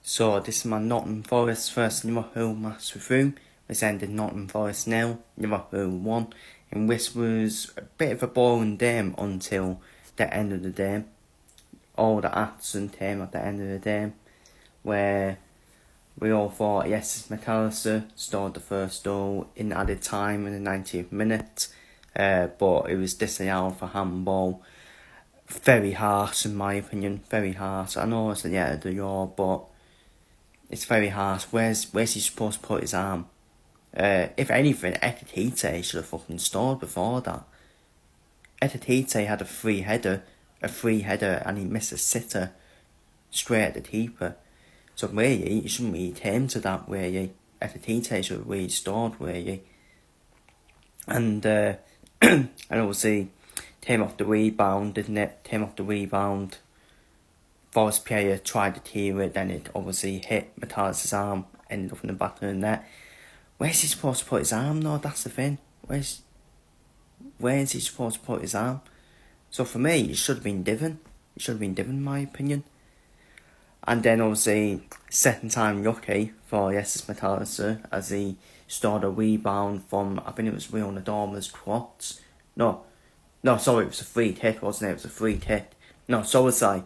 So this is my Nottingham Forest versus Liverpool match review. This ended Nottingham Forest 0, Liverpool 1, and this was a bit of a boring game until the end of the game. All the action came at the end of the game, where we all thought, yes, MacAllister scored the first goal in added time in the 90th minute, but it was disallowed for handball. Very harsh in my opinion, very harsh. I know it's at the end of the year, but it's very harsh. Where's he supposed to put his arm? If anything, Ekitite should have fucking scored before that. Ekitite had a free header, and he missed a sitter straight at the keeper. So really, you shouldn't really came to that, really. Ekitite should have really scored, really. And obviously, came off the rebound, didn't it? Came off the rebound. Forest player tried to tear it, then it obviously hit MacAllister's arm, ended up in the back of the net. Where's he supposed to put his arm though? That's the thing. Where's he supposed to put his arm? So for me, it should have been given. It should have been given, in my opinion. And then obviously, second time lucky for MacAllister as he started a rebound from, I think it was Real Nadama's quads. No, sorry, it was a free hit, wasn't it? It was a free hit. No, Solosai.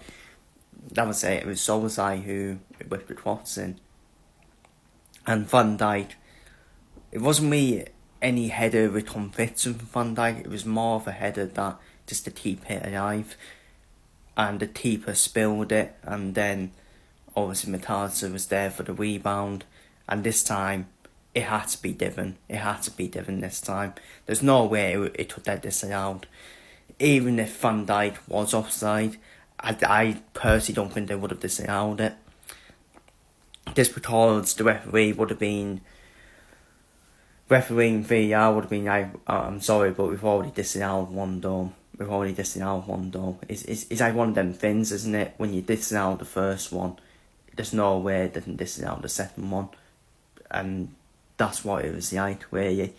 That was it. It was Solosai who whipped the quads in. And Van Dijk, it wasn't really any header with conviction from Van Dijk. It was more of a header that just to keep it alive. And the keeper spilled it, and then obviously MacAllister was there for the rebound. And this time, it had to be given. It had to be given this time. There's no way it would get disallowed. Even if Van Dijk was offside, I personally don't think they would have disallowed it. Just because the refereeing VAR would have been like, I'm sorry, but we've already disallowed one goal. It's like one of them things, isn't it? When you disallow the first one, there's no way they can disallow the second one. And that's what it was like, really.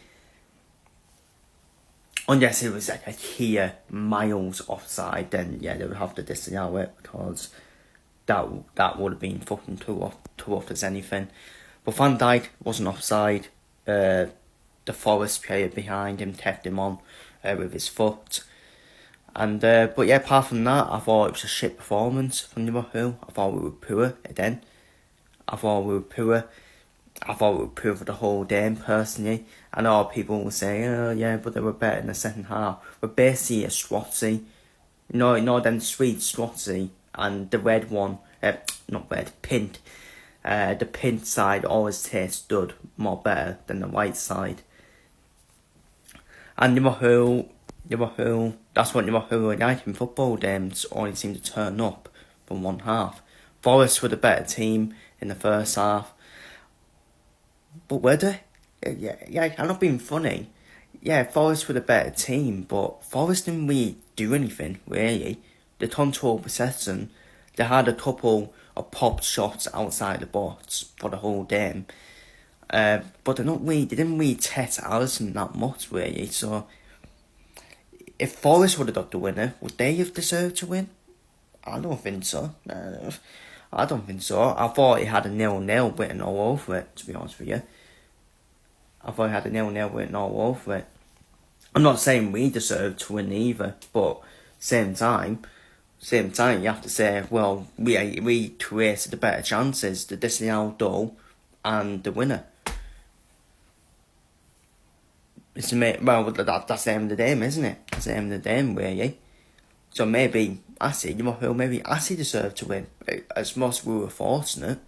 Unless it was like a clear miles offside, then yeah, they would have to disallow it, because that would have been fucking too off as anything. But Van Dijk wasn't offside. The Forest player behind him kept him on with his foot. And but yeah, apart from that, I thought it was a shit performance from Liverpool. I thought we were poor again. I thought we were poor for the whole game, personally. I know people will say, oh yeah, but they were better in the second half. But basically a Swansea, them sweet Swansea, and the red one, not red, pint. The pint side always tastes good, more better than the white side. And Liverpool, that's what Liverpool are like in football games, only seem to turn up from one half. Forest were the better team in the first half. But were they? Yeah, I'm not being funny. Yeah, Forest were the better team, but Forest didn't really do anything, really. The control possession, they had a couple of pop shots outside the box for the whole game. But they didn't really test Alisson that much, really. So, if Forest would have got the winner, would they have deserved to win? I don't think so. I thought it had a 0-0 written all over it, to be honest with you. I thought it had a 0-0 written all over it. I'm not saying we deserved to win either, but same time, you have to say, well, we created the better chances, the disallowed goal and the winner. That's the end of the game, isn't it? That's the end of the game, really. So maybe Assie deserved to win. As much as we were fortunate,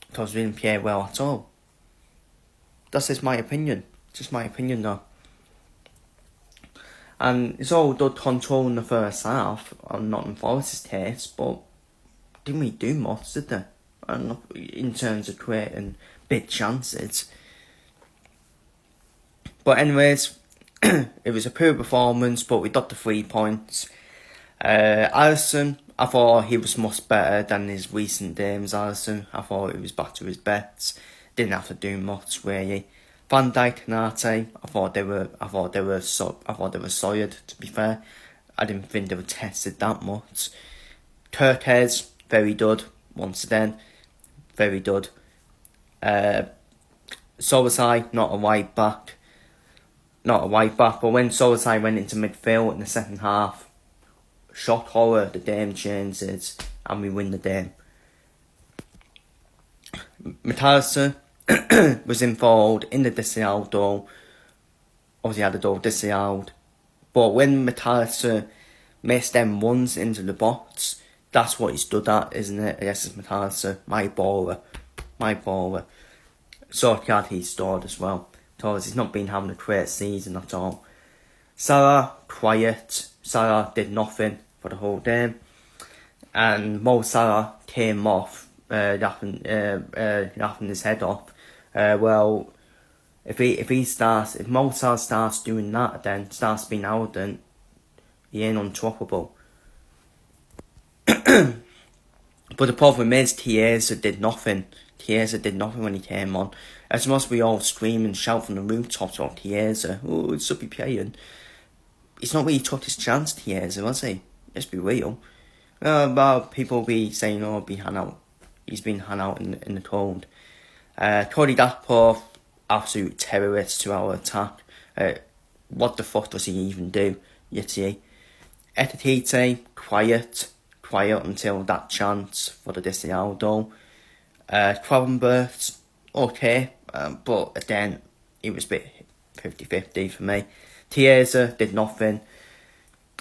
because we didn't play well at all. That's just my opinion. Just my opinion, though. And it's all good control in the first half on Nottingham Forest's case, but didn't we do much, did they? In terms of creating big chances. But anyways, it was a poor performance, but we got the 3 points. Alisson, I thought he was much better than his recent games. Alisson, I thought he was back to his best. Didn't have to do much, really. Van Dijk and Arte, I thought they were solid. To be fair, I didn't think they were tested that much. Kirkes, very good once again. very good. Solosai, not a right back, but when Solosai went into midfield in the second half, shock horror, the game changes and we win the game. MacAllister was involved in the disallowed goal. Obviously had the goal disallowed, but when MacAllister missed them runs into the box, that's what he's good at, isn't it? Yes, it's MacAllister, my baller. So glad he scored as well, because he's not been having a great season at all. Salah, quiet. Salah did nothing for the whole game. And Mo Salah came off, laughing his head off. Well, if Mo Salah starts doing that, then starts being arrogant, he ain't unstoppable. But the problem is, Chiesa did nothing. When he came on. As much as we all scream and shout from the rooftops about Chiesa, oh, it should be playing. He's not really took his chance, Chiesa, was he? Let's be real. Well, people be saying, oh, he's been hung out in the cold. Cody Gakpo, absolute terrorist to our attack. What the fuck does he even do? Yeti. Etitite, quiet until that chance for the disallowed goal. Cronenberg, okay, but again, it was a bit 50-50 for me. Chiesa did nothing.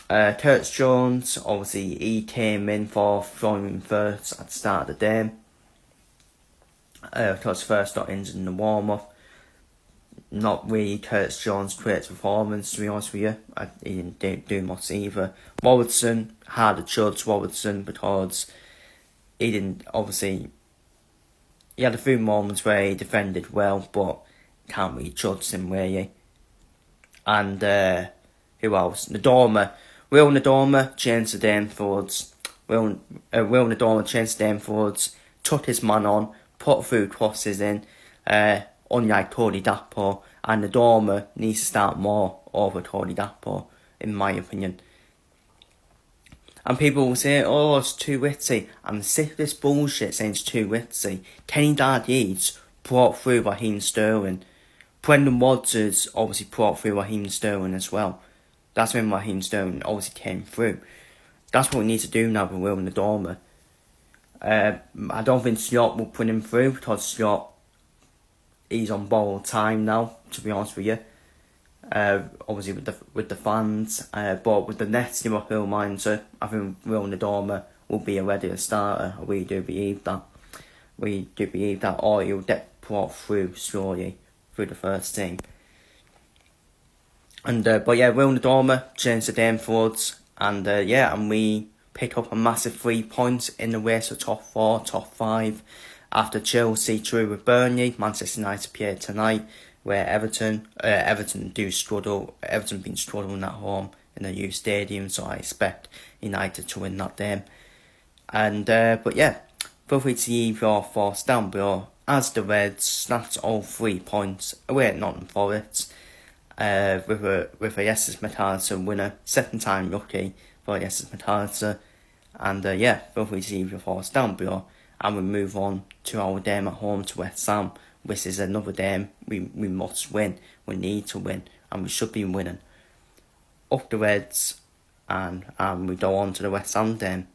Curtis Jones, obviously, he came in for throwing first at the start of the game. Curtis first got injured in the warm-up. Not really Curtis Jones' great performance, to be honest with you. He didn't do much either. Robertson, hard to judge Robertson, because he didn't, obviously, he had a few moments where he defended well, but can't really judge him, really. And who else? Will Nadorma changed the game forwards. Will Nadorma changed the game forwards, took his man on, put a few crosses in, unlike Cody Gakpo, and Nadorma needs to start more over Cody Gakpo, in my opinion. And people will say, oh, it's too witty. I'm sick of this bullshit saying it's too witty. Kenny Dalglish brought through Raheem Sterling. Brendan Rodgers obviously brought through Raheem Sterling as well. That's when Raheem Sterling obviously came through. That's what we need to do now with Will Nadorma. I don't think Slot will put him through, because Slot, he's on borrowed time now, to be honest with you. Obviously with the fans, but with the next Liverpool mindset, I think Will Nadorma will be a regular starter. We do believe that, or he'll get brought through slowly through the first team. And but yeah, Will Nadorma changed the game forwards, and and we pick up a massive 3 points in the race for top 4, top 5. After Chelsea drew with Burnley, Manchester United play tonight, where Everton do struggle. Everton been struggling at home in a new stadium, so I expect United to win that game. And but yeah, feel free to leave your thoughts down below. As the Reds snatched all 3 points away at Nottingham Forest, with a Yes MacAllister winner, second time lucky for Yes MacAllister. And feel free to leave your thoughts down below. And we move on to our game at home to West Ham, which is another game we must win. We need to win, and we should be winning. Up the Reds, and we go on to the West Ham game.